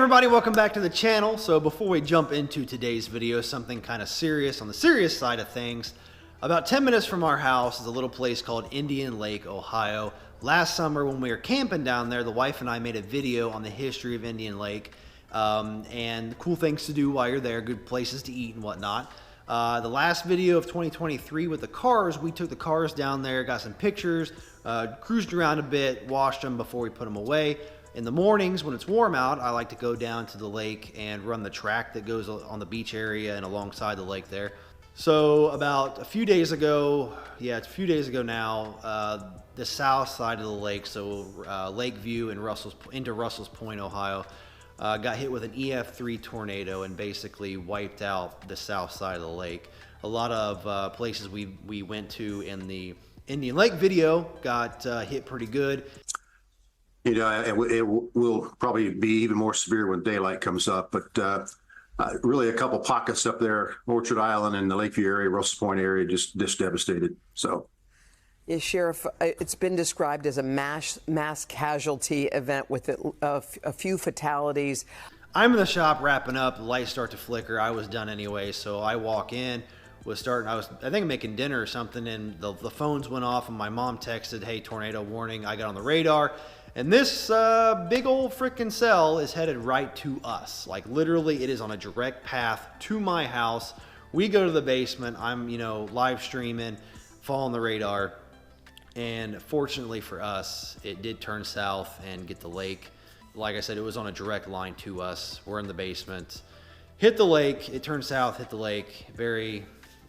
everybody, welcome back to the channel. So before we jump into today's video, something kind of serious on the serious side of things. About 10 minutes from our house is a little place called Indian Lake, Ohio. Last summer when we were camping down there, the wife and I made a video on the history of Indian Lake and cool things to do while you're there, good places to eat and whatnot. The last video of 2023 with the cars, we took the cars down there, got some pictures, cruised around a bit, washed them before we put them away. In the mornings when it's warm out, I like to go down to the lake and run the track that goes on the beach area and alongside the lake there. So about a few days ago, it's a few days ago now, the south side of the lake, so Lakeview and into Russell's Point, Ohio, got hit with an EF3 tornado and basically wiped out the south side of the lake. A lot of places we went to in the Indian Lake video got hit pretty good. You know, it will probably be even more severe when daylight comes up, but really a couple pockets up there, Orchard Island and the Lakeview area, Russell Point area, just devastated. So, yeah, Sheriff, it's been described as a mass casualty event with a few fatalities. I'm in the shop wrapping up, the lights start to flicker. I was done anyway, so I walk in, I think making dinner or something, and the phones went off and my mom texted, "Hey, tornado warning." I got on the radar. And this big old freaking cell is headed right to us. Like literally it is on a direct path to my house. We go to the basement. I'm, live streaming, fall on the radar. And fortunately for us, it did turn south and get the lake. Like I said, it was on a direct line to us. We're in the basement. Hit the lake, it turned south, hit the lake. Very,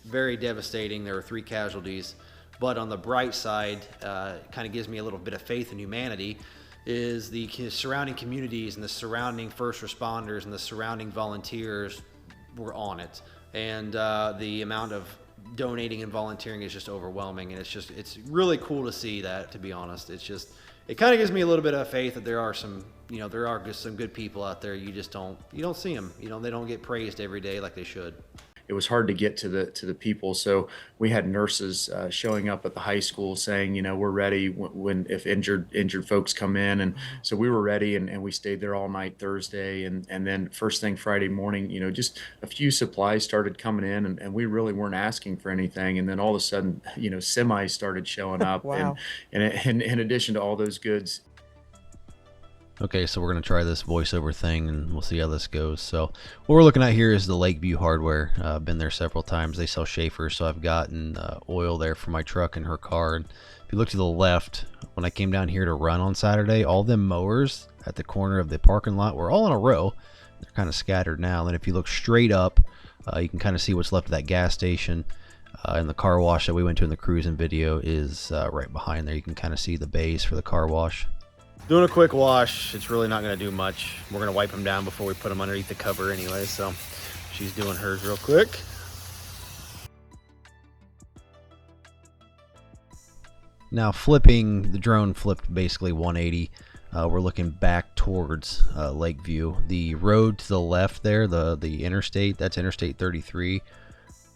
very devastating. There were 3 casualties. But on the bright side, kind of gives me a little bit of faith in humanity, is the surrounding communities and the surrounding first responders and the surrounding volunteers were on it. And the amount of donating and volunteering is just overwhelming. And it's really cool to see that, to be honest. It kind of gives me a little bit of faith that there are some, there are just some good people out there. You don't see them. They don't get praised every day like they should. It was hard to get to the people, so we had nurses showing up at the high school saying, we're ready if injured folks come in, and so we were ready, and we stayed there all night Thursday, and then first thing Friday morning, just a few supplies started coming in, and we really weren't asking for anything, and then all of a sudden, semis started showing up. Wow. And in addition to all those goods. Okay, so we're going to try this voiceover thing and we'll see how this goes. So what we're looking at here is the Lakeview hardware. I've been there several times. They sell Schaefer, so I've gotten oil there for my truck and her car. And if you look to the left, when I came down here to run on Saturday, all them mowers at the corner of the parking lot were all in a row. They're kind of scattered now. And then if you look straight up, you can kind of see what's left of that gas station. And the car wash that we went to in the cruising video is right behind there. You can kind of see the bays for the car wash. Doing a quick wash. It's really not going to do much. We're going to wipe them down before we put them underneath the cover anyway, so she's doing hers real quick. Now the drone flipped basically 180. We're looking back towards Lakeview. The road to the left there, the interstate, that's Interstate 33.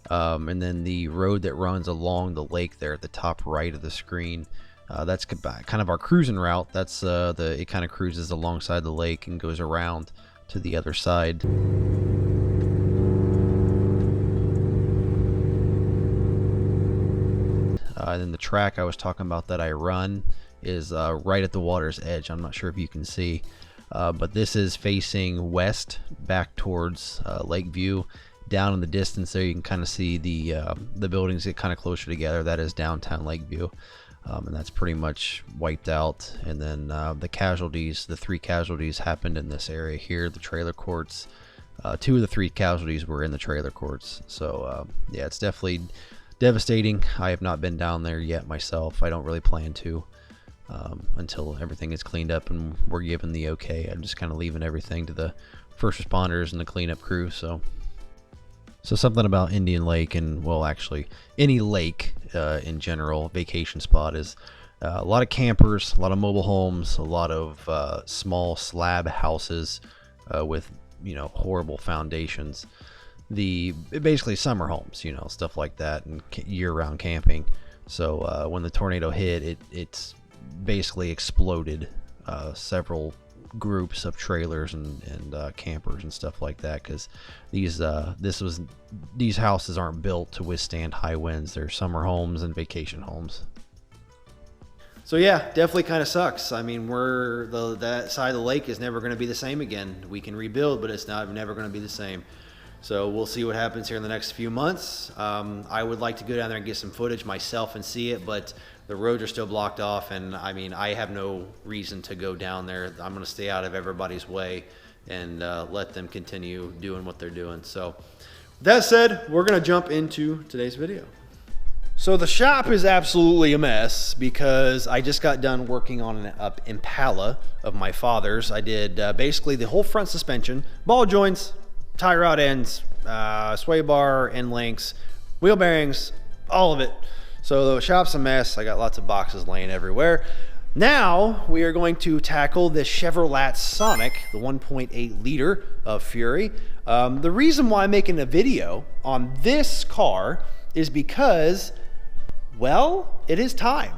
And then the road that runs along the lake there at the top right of the screen. That's kind of our cruising route. That's it kind of cruises alongside the lake and goes around to the other side. And then the track I was talking about that I run is right at the water's edge. I'm not sure if you can see, but this is facing west back towards Lakeview. Down in the distance there, you can kind of see the buildings get kind of closer together. That is downtown Lakeview. And that's pretty much wiped out. And then the 3 casualties happened in this area here, the trailer courts. 2 of the 3 casualties were in the trailer courts. So yeah, it's definitely devastating. I have not been down there yet myself. I don't really plan to until everything is cleaned up and we're given the okay. I'm just kind of leaving everything to the first responders and the cleanup crew. So something about Indian Lake, and well, actually any lake in general, vacation spot, is a lot of campers, a lot of mobile homes, a lot of small slab houses with horrible foundations. Basically summer homes, stuff like that, and year-round camping. So when the tornado hit, it's basically exploded several groups of trailers and campers and stuff like that, because these houses aren't built to withstand high winds. They're summer homes and vacation homes. So yeah, definitely kind of sucks. I mean, that side of the lake is never going to be the same again. We can rebuild, but it's never going to be the same. So we'll see what happens here in the next few months. I would like to go down there and get some footage myself and see it, but the roads are still blocked off, and I mean, I have no reason to go down there. I'm going to stay out of everybody's way and let them continue doing what they're doing. So that said, we're going to jump into today's video. So the shop is absolutely a mess because I just got done working on an Impala of my father's. I did basically the whole front suspension, ball joints, tie rod ends, sway bar, end links, wheel bearings, all of it. So the shop's a mess. I got lots of boxes laying everywhere. Now we are going to tackle the Chevrolet Sonic, the 1.8 liter of Fury. The reason why I'm making a video on this car is because, well, it is time.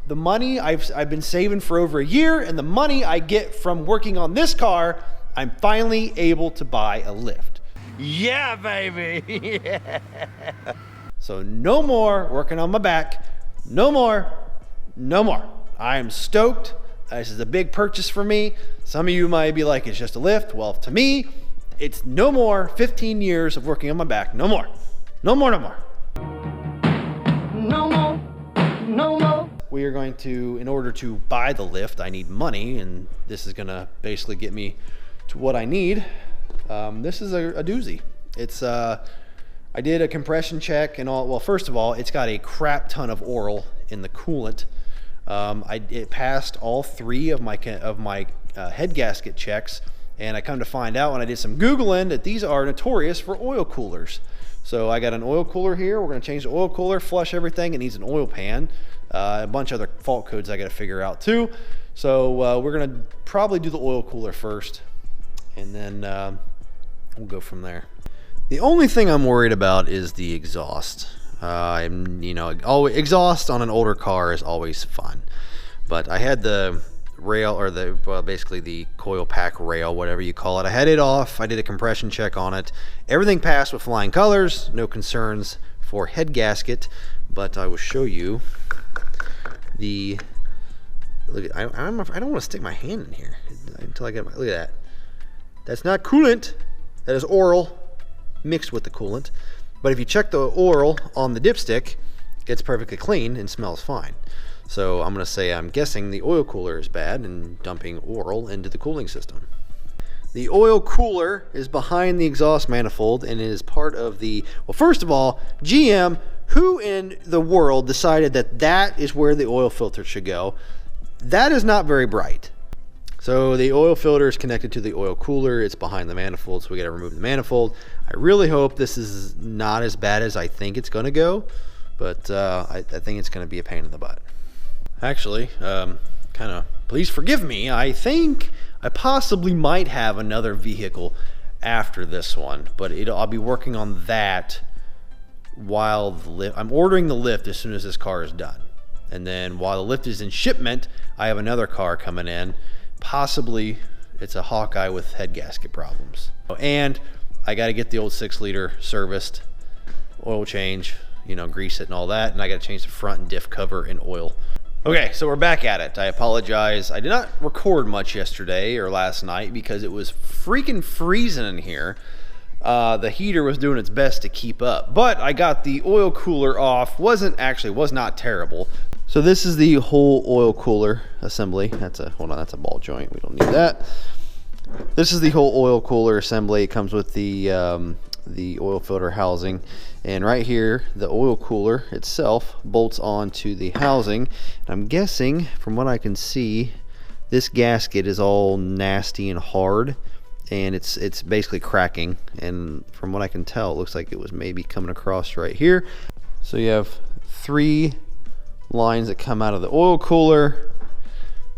The money I've been saving for over a year, and the money I get from working on this car, I'm finally able to buy a lift. Yeah, baby. Yeah. So no more working on my back. No more. No more. I am stoked. This is a big purchase for me. Some of you might be like, it's just a lift. Well, to me, it's no more 15 years of working on my back. No more. No more, no more. No more. No more. We are going to, in order to buy the lift, I need money, and this is going to basically get me to what I need. This is a doozy. It's I did a compression check and all. Well, first of all, it's got a crap ton of oil in the coolant. It passed all 3 of my head gasket checks, and I come to find out when I did some Googling that these are notorious for oil coolers. So I got an oil cooler here. We're going to change the oil cooler, flush everything. It needs an oil pan. A bunch of other fault codes I got to figure out too. So we're going to probably do the oil cooler first, and then we'll go from there. The only thing I'm worried about is the exhaust. Exhaust on an older car is always fun, but I had the rail, or basically the coil pack rail, whatever you call it. I had it off. I did a compression check on it. Everything passed with flying colors. No concerns for head gasket, but I will show you the. Look, I don't want to stick my hand in here until I get look at that. That's not coolant. That is oil mixed with the coolant. But if you check the oil on the dipstick, it's perfectly clean and smells fine. So I'm going to say I'm guessing the oil cooler is bad and dumping oil into the cooling system. The oil cooler is behind the exhaust manifold and is part of the, well, first of all, GM, who in the world decided that that is where the oil filter should go? That is not very bright. So the oil filter is connected to the oil cooler. It's behind the manifold, so we got to remove the manifold. I really hope this is not as bad as I think it's going to go, but I think it's going to be a pain in the butt. Actually, please forgive me. I think I possibly might have another vehicle after this one, but I'll be working on that while the lift. I'm ordering the lift as soon as this car is done, and then while the lift is in shipment, I have another car coming in. Possibly it's a Hawkeye with head gasket problems. And I got to get the old 6-liter serviced, oil change, grease it and all that. And I got to change the front and diff cover and oil. Okay, so we're back at it. I apologize. I did not record much yesterday or last night because it was freaking freezing in here. The heater was doing its best to keep up, but I got the oil cooler off. Was not terrible. So this is the whole oil cooler assembly. That's a ball joint. We don't need that. This is the whole oil cooler assembly. It comes with the oil filter housing, and right here the oil cooler itself bolts onto the housing. And I'm guessing, from what I can see, this gasket is all nasty and hard, and it's basically cracking. And from what I can tell, it looks like it was maybe coming across right here. So you have 3 lines that come out of the oil cooler.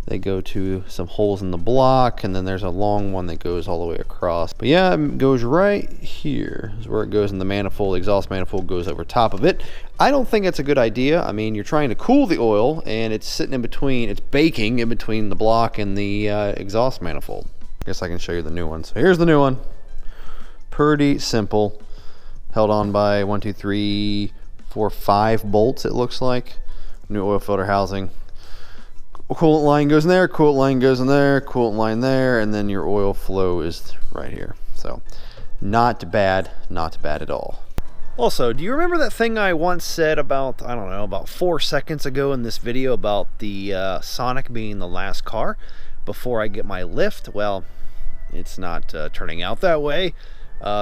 They go to some holes in the block, and then there's a long one that goes all the way across. But yeah, it goes right here. here is where it goes in the manifold. The exhaust manifold goes over top of it. I don't think that's a good idea. I mean, you're trying to cool the oil, and it's sitting in between, it's baking in between the block and the exhaust manifold. I guess I can show you the new one. So here's the new one. Pretty simple. Held on by 1, 2, 3, 4, 5 bolts, it looks like. New oil filter housing. Coolant line goes in there, coolant line goes in there, coolant line there, and then your oil flow is right here. So not bad at all. Also, do you remember that thing I once said about, I don't know, about 4 seconds ago in this video about the Sonic being the last car before I get my lift? Well, it's not turning out that way.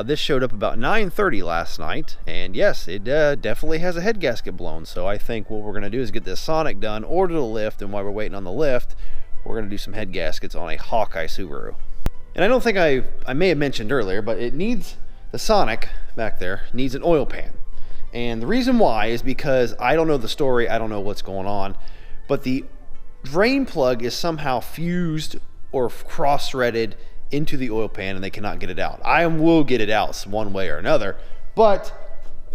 This showed up about 9:30 last night, and yes, it definitely has a head gasket blown. So I think what we're going to do is get this Sonic done, order the lift, and while we're waiting on the lift, we're going to do some head gaskets on a Hawkeye Subaru. And I don't think I may have mentioned earlier, but it needs, the Sonic back there needs an oil pan. And the reason why is because I don't know the story, I don't know what's going on, but the drain plug is somehow fused or cross-threaded into the oil pan, and they cannot get it out. I will get it out one way or another, but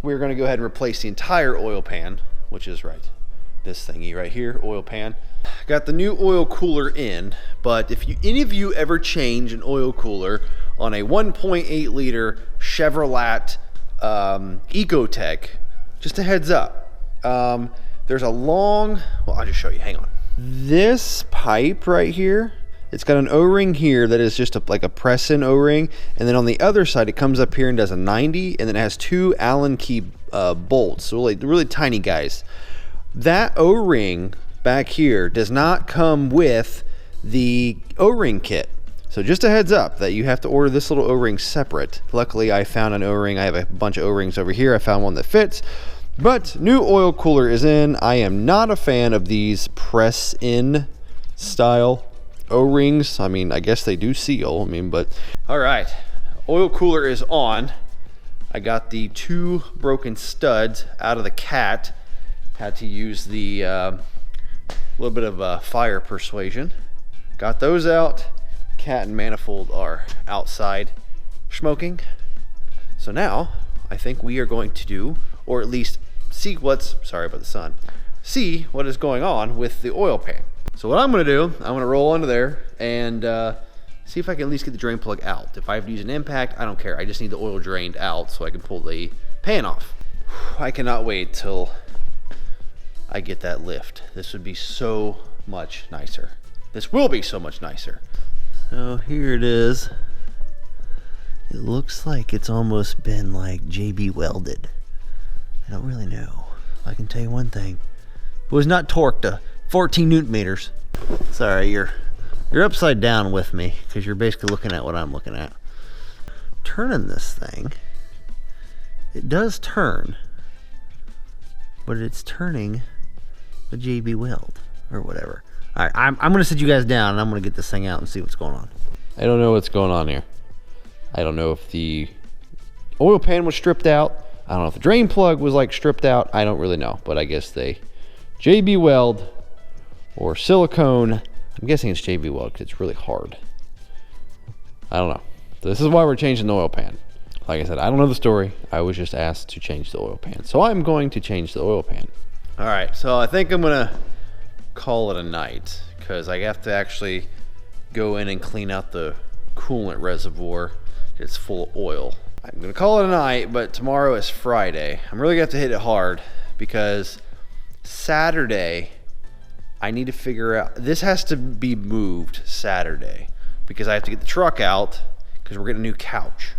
we're going to go ahead and replace the entire oil pan, which is right this thingy right here, oil pan. Got the new oil cooler in, but if any of you ever change an oil cooler on a 1.8 liter Chevrolet Ecotec, just a heads up, there's a long, well, I'll just show you, hang on. This pipe right here, it's got an O-ring here that is just like a press-in O-ring, and then on the other side it comes up here and does a 90, and then it has 2 Allen key bolts, so really tiny guys. That O-ring back here does not come with the O-ring kit. So just a heads up that you have to order this little O-ring separate. Luckily I found an O-ring. I have a bunch of O-rings over here. I found one that fits. But new oil cooler is in. I am not a fan of these press-in style O-rings. I mean, I guess they do seal. I mean, but all right, oil cooler is on. I got the 2 broken studs out of the cat. Had to use the little bit of fire persuasion. Got those out. Cat and manifold are outside smoking. So now I think we are going to do, or at least see what's, sorry about the sun, see what is going on with the oil pan. So what I'm going to do, I'm going to roll under there and see if I can at least get the drain plug out. If I have to use an impact, I don't care. I just need the oil drained out so I can pull the pan off. I cannot wait till I get that lift. This would be so much nicer. This will be so much nicer. So here it is. It looks like it's almost been like JB welded. I don't really know. I can tell you one thing. It was not torqued to 14 Newton meters. Sorry, you're upside down with me because you're basically looking at what I'm looking at. Turning this thing, it does turn, but it's turning the JB weld or whatever. All right, I'm gonna sit you guys down and I'm gonna get this thing out and see what's going on. I don't know what's going on here. I don't know if the oil pan was stripped out. I don't know if the drain plug was like stripped out. I don't really know, but I guess they JB weld or silicone. I'm guessing it's JB weld because it's really hard. I don't know. This is why we're changing the oil pan. Like I said, I don't know the story. I was just asked to change the oil pan. So I'm going to change the oil pan. All right, so I think I'm gonna call it a night because I have to actually go in and clean out the coolant reservoir. It's full of oil. I'm gonna call it a night, but tomorrow is Friday. I'm really gonna have to hit it hard because Saturday, I need to figure out, this has to be moved Saturday because I have to get the truck out because we're getting a new couch.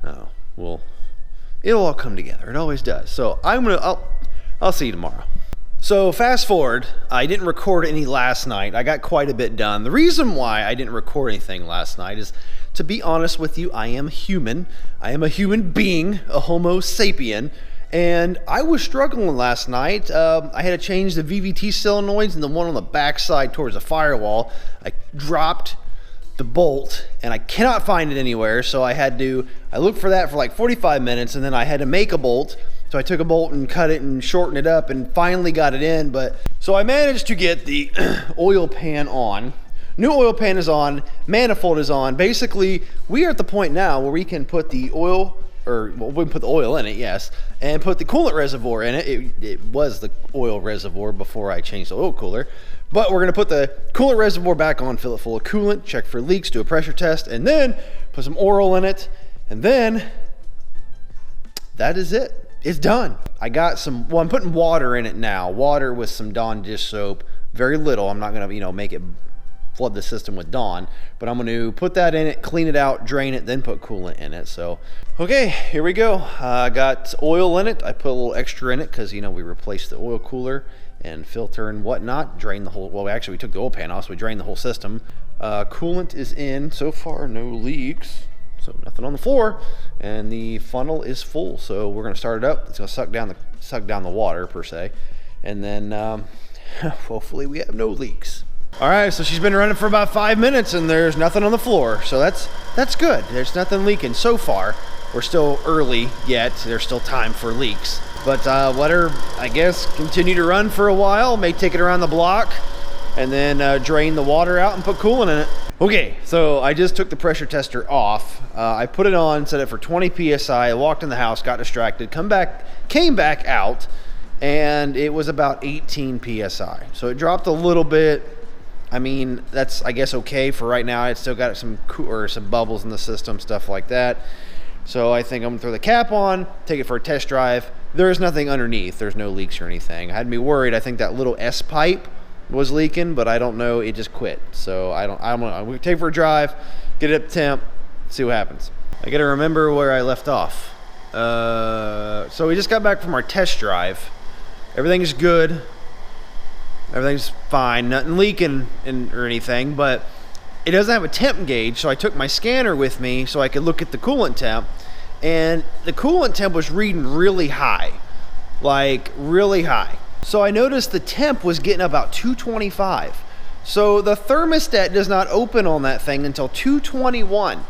Oh, well, it'll all come together. It always does. So I'll see you tomorrow. So fast forward, I didn't record any last night. I got quite a bit done. The reason why I didn't record anything last night is, to be honest with you, I am human. I am a human being, a homo sapien. And I was struggling last night. I had to change the VVT solenoids and the one on the back side towards the firewall. I dropped the bolt and I cannot find it anywhere. So I looked for that for like 45 minutes and then I had to make a bolt. So I took a bolt and cut it and shortened it up and finally got it in. So I managed to get the oil pan on. New oil pan is on, manifold is on. Basically, we are at the point now where we can put the oil, or well, we can put the oil in it, yes, and put the coolant reservoir in it. It was the oil reservoir before I changed the oil cooler. But we're gonna put the coolant reservoir back on, fill it full of coolant, check for leaks, do a pressure test, and then put some oil in it, and then that is it. It's done. I got some, well, I'm putting water in it now. Water with some Dawn dish soap, very little. I'm not gonna, make it flood the system with Dawn, but I'm going to put that in it, clean it out, drain it, then put coolant in it. So, okay, here we go. I got oil in it. I put a little extra in it because, we replaced the oil cooler and filter and whatnot. Drain the whole, well, actually we took the oil pan off, so we drained the whole system. Coolant is in. So far, no leaks. So nothing on the floor, and the funnel is full. So we're going to start it up. It's going to suck down the water per se, and then hopefully we have no leaks. All right, so she's been running for about 5 minutes and there's nothing on the floor. So that's good. There's nothing leaking so far. We're still early yet. There's still time for leaks. But let her, I guess, continue to run for a while. May take it around the block and then drain the water out and put coolant in it. Okay, so I just took the pressure tester off. I put it on, set it for 20 PSI. I walked in the house, got distracted, came back out, and it was about 18 PSI. So it dropped a little bit. I mean, that's, I guess, okay for right now. It's still got some bubbles in the system, stuff like that. So I think I'm gonna throw the cap on, take it for a test drive. There's nothing underneath. There's no leaks or anything. I had me worried. I think that little S pipe was leaking, but I don't know. It just quit. So I'm gonna take it for a drive, get it up to temp, see what happens. I gotta remember where I left off. So we just got back from our test drive. Everything is good. Everything's fine, nothing leaking or anything, but it doesn't have a temp gauge, so I took my scanner with me so I could look at the coolant temp, and the coolant temp was reading really high, like really high. So I noticed the temp was getting about 225. So the thermostat does not open on that thing until 221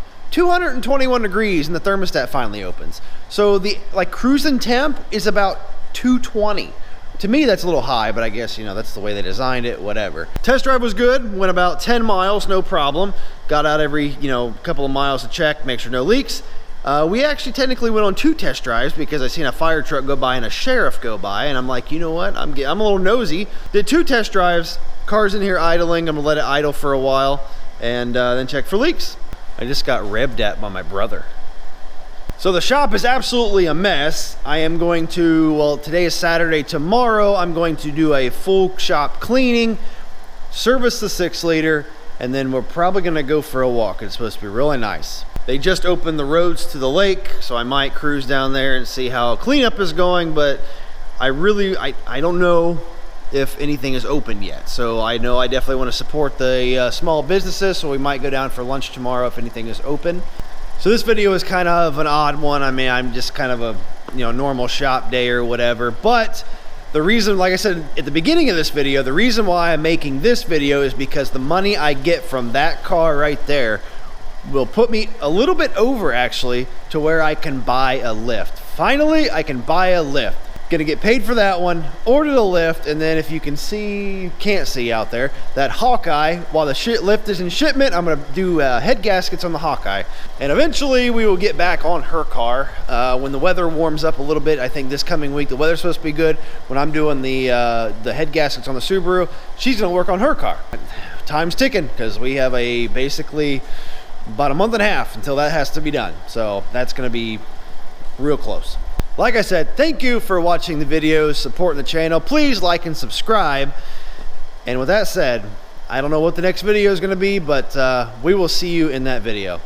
degrees, and the thermostat finally opens. So the cruising temp is about 220. To me, that's a little high, but I guess, that's the way they designed it, whatever. Test drive was good, went about 10 miles, no problem. Got out every, couple of miles to check, make sure no leaks. We actually technically went on 2 test drives because I seen a fire truck go by and a sheriff go by, and I'm like, you know what, I'm a little nosy. Did 2 test drives, car's in here idling, I'm gonna let it idle for a while, and then check for leaks. I just got revved at by my brother. So the shop is absolutely a mess. I am going to, well, today is Saturday. Tomorrow, I'm going to do a full shop cleaning, service the 6-liter, and then we're probably gonna go for a walk. It's supposed to be really nice. They just opened the roads to the lake, so I might cruise down there and see how cleanup is going, but I don't know if anything is open yet. So I know I definitely want to support the small businesses, so we might go down for lunch tomorrow if anything is open. So this video is kind of an odd one. I mean, I'm just kind of a normal shop day or whatever, but the reason, like I said at the beginning of this video, the reason why I'm making this video is because the money I get from that car right there will put me a little bit over, actually, to where I can buy a lift. Finally, I can buy a lift. Gonna get paid for that one, ordered a lift, and then if you can see, can't see out there, that Hawkeye, while the lift is in shipment, I'm gonna do head gaskets on the Hawkeye. And eventually we will get back on her car when the weather warms up a little bit. I think this coming week, the weather's supposed to be good. When I'm doing the head gaskets on the Subaru, she's gonna work on her car. Time's ticking, because we have basically about a month and a half until that has to be done. So that's gonna be real close. Like I said, thank you for watching the videos, supporting the channel. Please like and subscribe. And with that said, I don't know what the next video is going to be, but we will see you in that video.